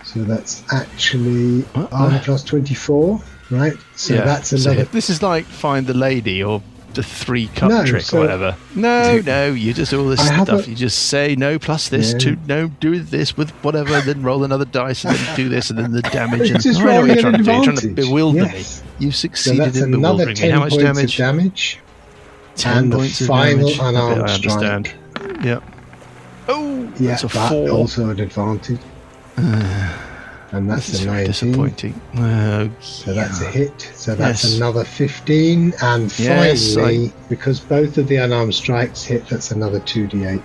Speaker 5: So that's actually
Speaker 1: What?
Speaker 5: armor plus 24, right? So that's another.
Speaker 1: This is like find the lady or the 3-cut
Speaker 5: No,
Speaker 1: trick
Speaker 5: so-
Speaker 1: or whatever. No, you just all this
Speaker 5: I have
Speaker 1: stuff.
Speaker 5: a-
Speaker 1: You just say no plus this
Speaker 5: Yeah.
Speaker 1: to no do this with whatever, then roll another dice and then do this and then the damage. And
Speaker 5: It's just
Speaker 1: I know what
Speaker 5: rolling
Speaker 1: you're
Speaker 5: an
Speaker 1: trying to do. You're trying to
Speaker 5: advantage.
Speaker 1: bewilder
Speaker 5: Yes.
Speaker 1: me. You've
Speaker 5: So
Speaker 1: succeeded
Speaker 5: that's
Speaker 1: in
Speaker 5: another
Speaker 1: bewildering me.
Speaker 5: 10
Speaker 1: How much
Speaker 5: points
Speaker 1: damage?
Speaker 5: of damage.
Speaker 1: 10
Speaker 5: and the
Speaker 1: points of
Speaker 5: final
Speaker 1: damage.
Speaker 5: unarmed
Speaker 1: I understand. Yeah. Oh,
Speaker 5: Yeah,
Speaker 1: that's a
Speaker 5: but
Speaker 1: 4.
Speaker 5: also an advantage. And that's
Speaker 1: This is
Speaker 5: a
Speaker 1: very
Speaker 5: 19.
Speaker 1: disappointing. Oh,
Speaker 5: So that's a hit. So that's
Speaker 1: Yes.
Speaker 5: another 15. And
Speaker 1: Yes,
Speaker 5: finally, because both of the unarmed strikes hit, that's another 2d8,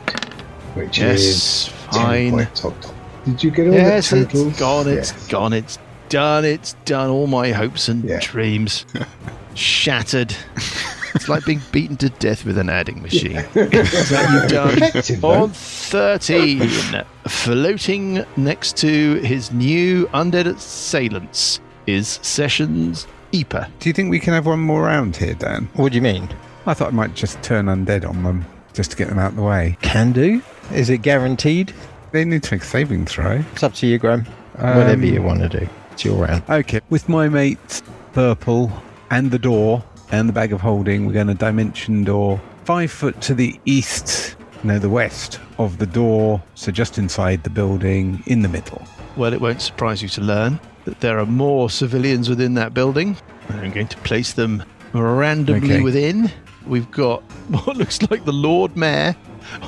Speaker 5: which
Speaker 1: yes,
Speaker 5: is 10
Speaker 1: fine.
Speaker 5: points on top. Did you get all
Speaker 1: Yes,
Speaker 5: the totals?
Speaker 1: it's gone, it's
Speaker 5: Yes.
Speaker 1: gone, it's done, it's done. All my hopes and
Speaker 5: Yeah.
Speaker 1: dreams shattered. It's like being beaten to death with an adding machine. So you've done
Speaker 5: Effective, though.
Speaker 1: on 13, floating next to his new undead assailants is Sessions Eeper.
Speaker 2: Do you think we can have one more round here, Dan?
Speaker 3: What do you mean?
Speaker 2: I thought I might just turn undead on them just to get them out of the way.
Speaker 3: Can do. Is it guaranteed?
Speaker 2: They need to make a saving throw.
Speaker 3: It's up to you, Graham. Whatever you want to do. It's your round.
Speaker 2: Okay, with my mate Purple and the door and the bag of holding, we're going to dimension door 5 foot to the east, no, the west of the door, so just inside the building, in the middle.
Speaker 1: Well, it won't surprise you to learn that there are more civilians within that building. I'm going to place them randomly
Speaker 2: Okay.
Speaker 1: within. We've got what looks like the Lord Mayor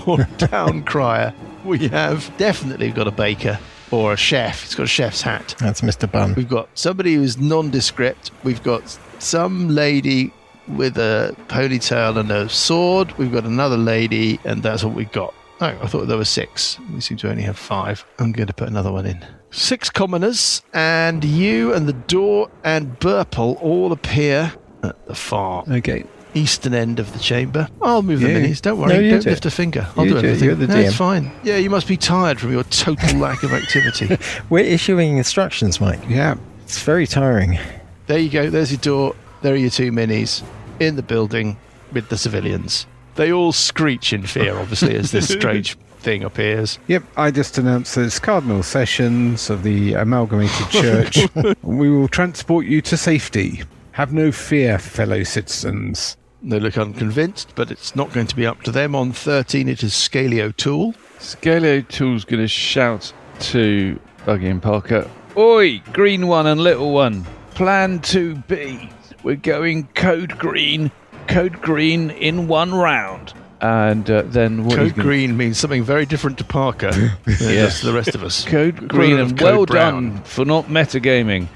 Speaker 1: or town crier. We have definitely got a baker or a chef. He's got a chef's hat.
Speaker 3: That's Mr. Bun.
Speaker 1: We've got somebody who's nondescript. We've got some lady with a ponytail and a sword. We've got another lady, and that's what we've got. Oh, I thought there were 6. We seem to only have 5. I'm going to put another one in. 6 commoners, and you and the door and Burple all appear at the far
Speaker 2: Okay.
Speaker 1: eastern end of the chamber. I'll move the
Speaker 2: Yeah.
Speaker 1: minis. Don't worry.
Speaker 3: No, you
Speaker 1: Don't
Speaker 3: do it.
Speaker 1: lift a finger. I'll
Speaker 3: You
Speaker 1: do
Speaker 3: do it.
Speaker 1: everything.
Speaker 3: You're the
Speaker 1: That's
Speaker 3: DM.
Speaker 1: fine. Yeah, you must be tired from your total lack of activity.
Speaker 3: We're issuing instructions, Mike.
Speaker 2: Yeah.
Speaker 3: It's very tiring.
Speaker 1: There you go. There's your door. There are your 2 minis in the building with the civilians. They all screech in fear, obviously, as this strange thing appears.
Speaker 2: Yep, I just announced that it's Cardinal Sessions of the Amalgamated Church. We will transport you to safety. Have no fear, fellow citizens.
Speaker 1: They look unconvinced, but it's not going to be up to them. On 13, it is Scalio Tool.
Speaker 4: Scalio Tool's going to shout to Buggy and Parker, "Oi, green one and little one, plan 2B. We're going code green in 1 round." And then what
Speaker 1: Code green means something very different to Parker than it does to the rest of us.
Speaker 4: Code green
Speaker 1: Equivalent of
Speaker 4: and
Speaker 1: code
Speaker 4: well
Speaker 1: brown.
Speaker 4: done for not metagaming.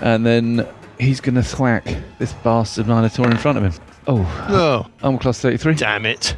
Speaker 4: And then he's going to thwack this bastard Minotaur in front of him. Oh,
Speaker 1: Oh,
Speaker 4: armor class 33.
Speaker 1: damn it.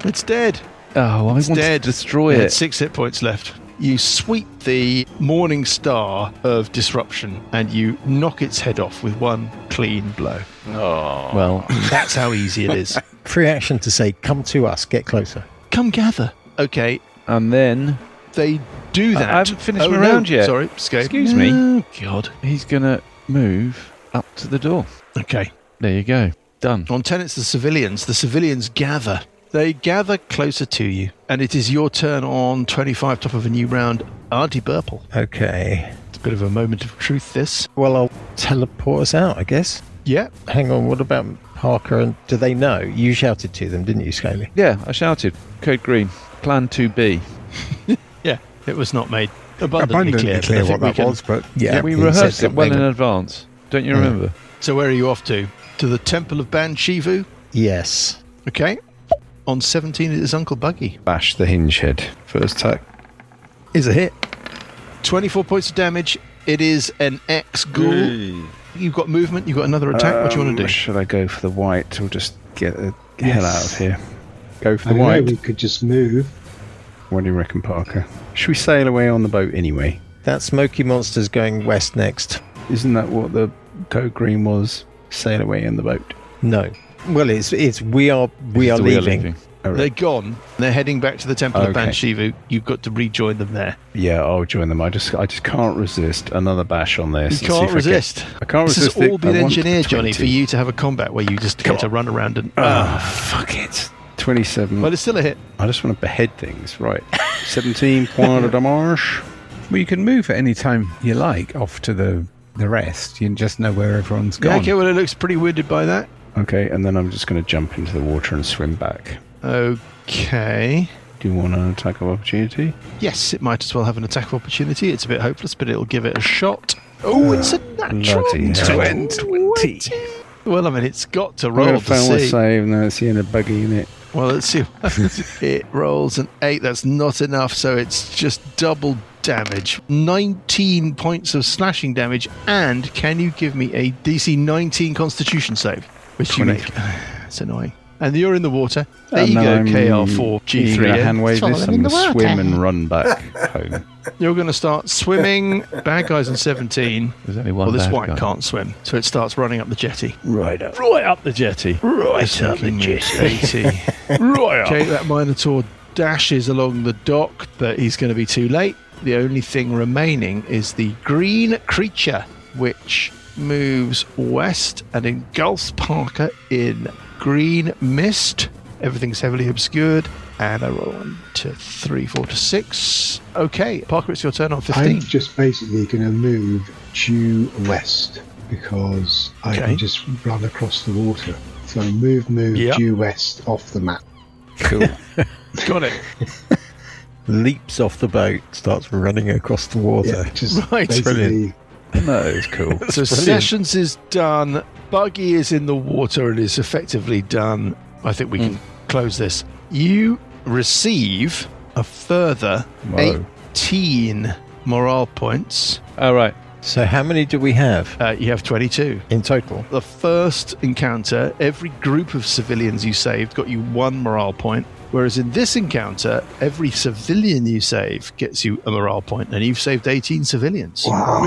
Speaker 1: It's dead.
Speaker 4: Oh, I want to
Speaker 1: dead.
Speaker 4: destroy
Speaker 1: It had
Speaker 4: it.
Speaker 1: 6 hit points left. You sweep the morning star of disruption and you knock its head off with one clean blow.
Speaker 4: Oh. Well,
Speaker 1: That's how easy it is.
Speaker 3: Free action to say, come to us, get closer.
Speaker 1: Come gather. Okay,
Speaker 4: and then
Speaker 1: they do that.
Speaker 4: I haven't finished my
Speaker 1: no,
Speaker 4: round yet.
Speaker 1: Sorry, escape.
Speaker 4: Excuse me.
Speaker 1: Oh, God.
Speaker 4: he's going to move up to the door.
Speaker 1: Okay.
Speaker 4: There you go. Done.
Speaker 1: On 10, it's the civilians. The civilians gather. They gather closer to you, and it is your turn on 25, top of a new round. Auntie Burple.
Speaker 3: Okay.
Speaker 1: It's a bit of a moment of truth, this.
Speaker 3: Well, I'll teleport us out, I guess.
Speaker 1: Yeah.
Speaker 3: Hang on, what about Parker? And do they know? You shouted to them, didn't you, Scaly?
Speaker 4: Yeah, I shouted. Code green. Plan 2B.
Speaker 1: Yeah. It was not made abundantly clear. but I
Speaker 2: clear
Speaker 1: think
Speaker 2: what
Speaker 1: we
Speaker 2: that
Speaker 1: can-
Speaker 2: was, but
Speaker 3: Yeah.
Speaker 4: We
Speaker 3: he said
Speaker 4: rehearsed it well
Speaker 3: something.
Speaker 4: in advance. Don't you remember?
Speaker 1: So where are you off to? To the Temple of Ban Shivu?
Speaker 3: Yes.
Speaker 1: Okay. On 17, it is Uncle Buggy.
Speaker 7: Bash the hinge head. First attack.
Speaker 1: Is a hit. 24 points of damage. It is an ex-ghoul. You've got movement. You've got another attack. What do you want to do?
Speaker 7: Should I go for the white or just get the hell out of here? Go for
Speaker 5: I
Speaker 7: the
Speaker 5: know
Speaker 7: white.
Speaker 5: we could just move.
Speaker 7: What do you reckon, Parker? Should we sail away on the boat anyway?
Speaker 3: That smoky monster's going west next.
Speaker 7: Isn't that what the code green was? sail away in the boat?
Speaker 3: No. Well, it's we are leaving.
Speaker 7: All
Speaker 1: They're
Speaker 7: right.
Speaker 1: gone. They're heading back to the Temple of
Speaker 7: Okay.
Speaker 1: Banshivu. You've got to rejoin them there.
Speaker 7: Yeah, I'll join them. I just can't resist another bash on this.
Speaker 1: You
Speaker 7: and see
Speaker 1: can't
Speaker 7: if
Speaker 1: resist.
Speaker 7: I can't
Speaker 1: This
Speaker 7: resist.
Speaker 1: has all
Speaker 7: it.
Speaker 1: been
Speaker 7: I want
Speaker 1: engineered, Johnny,
Speaker 7: 20.
Speaker 1: for you to have a combat where you just
Speaker 7: Come
Speaker 1: get to
Speaker 7: on.
Speaker 1: run around and...
Speaker 7: Fuck it. 27.
Speaker 1: But it's still a hit.
Speaker 7: I just want to behead things. Right. 17 point de marche.
Speaker 2: Well, you can move at any time you like off to the rest. You just know where everyone's
Speaker 1: Yeah,
Speaker 2: gone.
Speaker 1: okay, well, it looks pretty wounded by that.
Speaker 7: Okay, and then I'm just going to jump into the water and swim back.
Speaker 1: Okay.
Speaker 7: Do you want an attack of opportunity?
Speaker 1: Yes, it might as well have an attack of opportunity. It's a bit hopeless, but it'll give it a shot. Oh, it's a natural
Speaker 7: Bloody hell.
Speaker 2: 20.
Speaker 1: Well, I mean, it's got to
Speaker 7: I'm going
Speaker 1: roll
Speaker 7: to
Speaker 1: to
Speaker 7: fail my
Speaker 1: see.
Speaker 7: save, and then it's in a buggy in it.
Speaker 1: Well, let's see. It rolls an 8. That's not enough, so it's just double damage. 19 points of slashing damage. And can you give me a DC 19 Constitution save? Which you
Speaker 7: 20.
Speaker 1: make. It's annoying. And you're in the water. There you
Speaker 7: And
Speaker 1: go,
Speaker 7: I'm
Speaker 1: KR4
Speaker 7: You're going to
Speaker 1: G3.
Speaker 7: hand wave
Speaker 6: Swallow
Speaker 7: this.
Speaker 6: them
Speaker 7: I'm
Speaker 6: in
Speaker 7: going
Speaker 6: the
Speaker 7: to swim
Speaker 6: water.
Speaker 7: and run back home.
Speaker 1: You're going to start swimming. Bad guys in 17.
Speaker 4: There's only one
Speaker 1: Well, this
Speaker 4: bad
Speaker 1: white
Speaker 4: guy.
Speaker 1: can't swim, so it starts running up the jetty.
Speaker 7: Right up.
Speaker 4: Right up the jetty.
Speaker 1: Right up the jetty.
Speaker 4: Right up.
Speaker 1: Okay, that Minotaur dashes along the dock, but he's going to be too late. The only thing remaining is the green creature, which moves west and engulfs Parker in green mist. Everything's heavily obscured. And I roll 1 to 3, 4 to 6. Okay, Parker, it's your turn on 15.
Speaker 5: I'm just basically going to move due west because I
Speaker 1: Okay.
Speaker 5: can just run across the water. So move
Speaker 1: Yep.
Speaker 5: due west off the map.
Speaker 7: Cool.
Speaker 1: Got it.
Speaker 3: Leaps off the boat, starts running across the water.
Speaker 5: Yeah, just
Speaker 1: Right,
Speaker 5: basically.
Speaker 7: No, it's cool.
Speaker 1: So Sessions is done. Buggy is in the water and is effectively done. I think we can close this. You receive a further
Speaker 7: Whoa.
Speaker 1: 18 morale points.
Speaker 4: All right.
Speaker 3: So how many do we have
Speaker 1: You have 22.
Speaker 3: in total?
Speaker 1: The first encounter, every group of civilians you saved got you 1 morale point. Whereas in this encounter, every civilian you save gets you a morale point, and you've saved 18 civilians.
Speaker 5: Wow.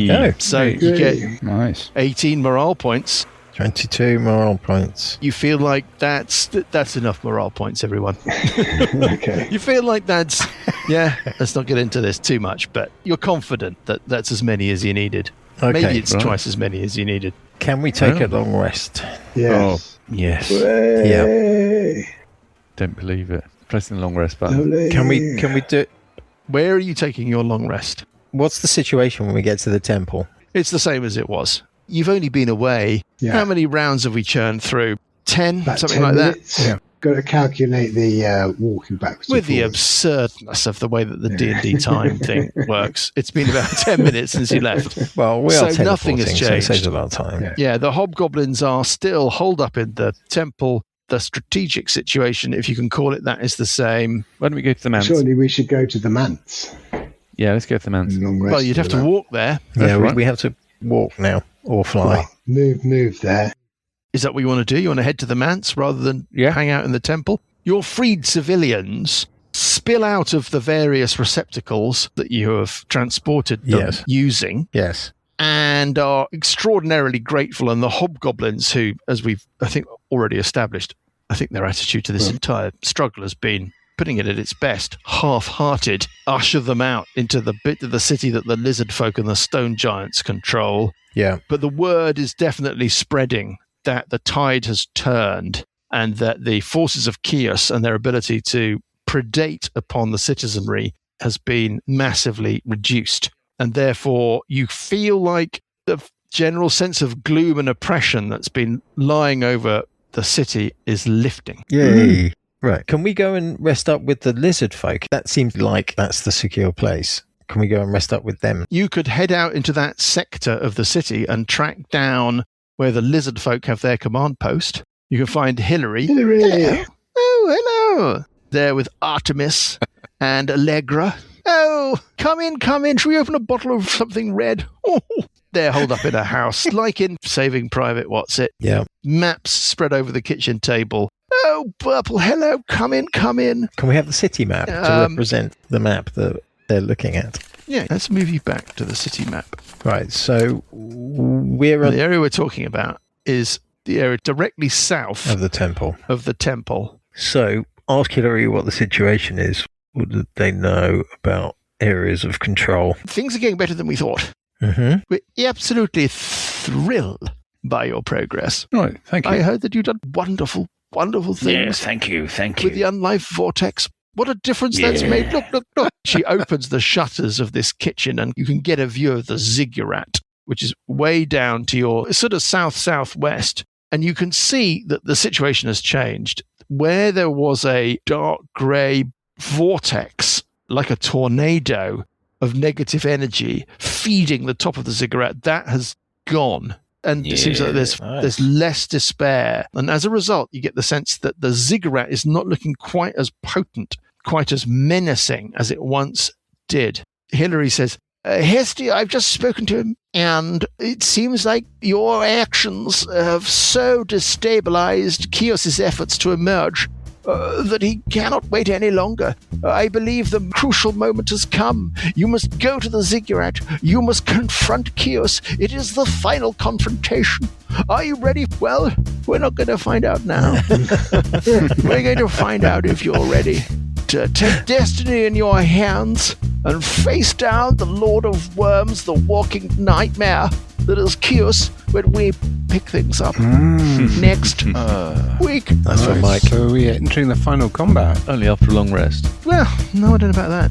Speaker 3: Go.
Speaker 1: So you get
Speaker 7: Nice.
Speaker 1: 18 morale points.
Speaker 3: 22 morale points.
Speaker 1: You feel like that's enough morale points, everyone.
Speaker 5: Okay.
Speaker 1: You feel like that's, yeah, let's not get into this too much, but you're confident that that's as many as you needed.
Speaker 3: Okay,
Speaker 1: Maybe it's
Speaker 7: right.
Speaker 1: twice as many as you needed.
Speaker 3: Can we take a long rest?
Speaker 5: Yes.
Speaker 7: Yes.
Speaker 5: Hooray.
Speaker 4: Don't believe it. Pressing the long rest button.
Speaker 5: Lovely.
Speaker 3: Can we do?
Speaker 1: Where are you taking your long rest?
Speaker 3: What's the situation when we get to the temple?
Speaker 1: It's the same as it was. You've only been away.
Speaker 5: Yeah.
Speaker 1: How many rounds have we churned through? 10?
Speaker 5: About
Speaker 1: Something
Speaker 5: 10
Speaker 1: like
Speaker 5: minutes.
Speaker 2: Yeah.
Speaker 5: Got to calculate the walking backwards.
Speaker 1: that? With
Speaker 5: and
Speaker 1: the
Speaker 5: forwards.
Speaker 1: absurdness of the way that the D&D time thing works. It's been about 10 minutes since you left.
Speaker 3: Well, we
Speaker 1: So
Speaker 3: are
Speaker 1: nothing has
Speaker 3: teleporting, so it
Speaker 1: changed.
Speaker 3: saves a lot of time.
Speaker 5: Yeah.
Speaker 1: Yeah, the hobgoblins are still holed up in the temple. The strategic situation, if you can call it that, is the same.
Speaker 4: Why don't we go to the manse?
Speaker 5: Surely we should go to the manse.
Speaker 4: Yeah, let's go to the manse.
Speaker 5: Long rest
Speaker 1: Well, you'd have
Speaker 5: for
Speaker 1: to
Speaker 5: that.
Speaker 1: walk there.
Speaker 3: Yeah,
Speaker 7: right.
Speaker 3: we have to walk now or fly.
Speaker 5: Well, move there.
Speaker 1: Is that what you want to do? You want to head to the manse rather than hang out in the temple? Your freed civilians spill out of the various receptacles that you have transported them
Speaker 3: Yes.
Speaker 1: using
Speaker 3: Yes.
Speaker 1: and are extraordinarily grateful. And the hobgoblins who, as we've, I think, already established, I think their attitude to this entire struggle has been, putting it at its best, half-hearted, usher them out into the bit of the city that the lizard folk and the stone giants control.
Speaker 3: Yeah.
Speaker 1: But the word is definitely spreading that the tide has turned and that the forces of Chios and their ability to predate upon the citizenry has been massively reduced. And therefore, you feel like the general sense of gloom and oppression that's been lying over the city is lifting.
Speaker 3: Yay. Right. Can we go and rest up with the lizard folk? That seems like that's the secure place. Can we go and rest up with them?
Speaker 1: You could head out into that sector of the city and track down where the lizard folk have their command post. You can find Hillary.
Speaker 5: Hillary.
Speaker 1: Oh, hello. There with Artemis and Allegra. Oh, come in. Should we open a bottle of something red? Oh, they're holed up in a house, like in Saving Private What's-It.
Speaker 3: Yeah.
Speaker 1: Maps spread over the kitchen table. Oh, Purple, hello. Come in.
Speaker 3: Can we have the city map to represent the map that they're looking at?
Speaker 1: Yeah, let's move you back to the city map.
Speaker 3: Right. So we're
Speaker 1: The area we're talking about is the area directly south
Speaker 3: Of the temple.
Speaker 1: of the temple.
Speaker 3: So, ask Hillary what the situation is. What do they know about areas of control?
Speaker 1: Things are getting better than we thought.
Speaker 3: Mm-hmm.
Speaker 1: We're absolutely thrilled by your progress.
Speaker 7: Right, thank you.
Speaker 1: I heard that you've done wonderful, wonderful things
Speaker 8: thank you.
Speaker 1: with the unlife vortex. What a difference that's made. Look. She opens the shutters of this kitchen and you can get a view of the ziggurat, which is way down to your sort of south-southwest. And you can see that the situation has changed. Where there was a dark grey vortex, like a tornado of negative energy feeding the top of the ziggurat, that has gone. And it seems like there's less despair. And as a result, you get the sense that the ziggurat is not looking quite as potent, quite as menacing as it once did. Hillary says, Hesty, I've just spoken to him, and it seems like your actions have so destabilized Kios's efforts to emerge that he cannot wait any longer. I believe the crucial moment has come. You must go to the ziggurat. You must confront Kios. It is the final confrontation. Are you ready? Well, we're not going to find out now. We're going to find out if you're ready to take destiny in your hands and face down the Lord of Worms, the walking nightmare that is Kios, when we pick things up next week.
Speaker 3: That's from Mike.
Speaker 7: So we're entering the final combat.
Speaker 4: Only after a long rest.
Speaker 1: Well, no, I don't know about that.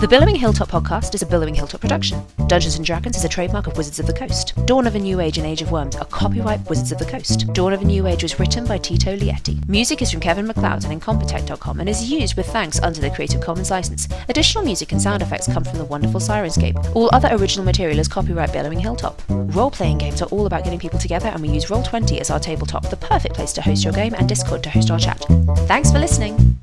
Speaker 9: The Billowing Hilltop podcast is a Billowing Hilltop production. Dungeons & Dragons is a trademark of Wizards of the Coast. Dawn of a New Age and Age of Worms are copyright Wizards of the Coast. Dawn of a New Age was written by Tito Lietti. Music is from Kevin MacLeod and Incompetech.com and is used with thanks under the Creative Commons license. Additional music and sound effects come from the wonderful Sirenscape. All other original material is copyright Billowing Hilltop. Role-playing games are all about getting people together, and we use Roll20 as our tabletop, the perfect place to host your game, and Discord to host our chat. Thanks for listening!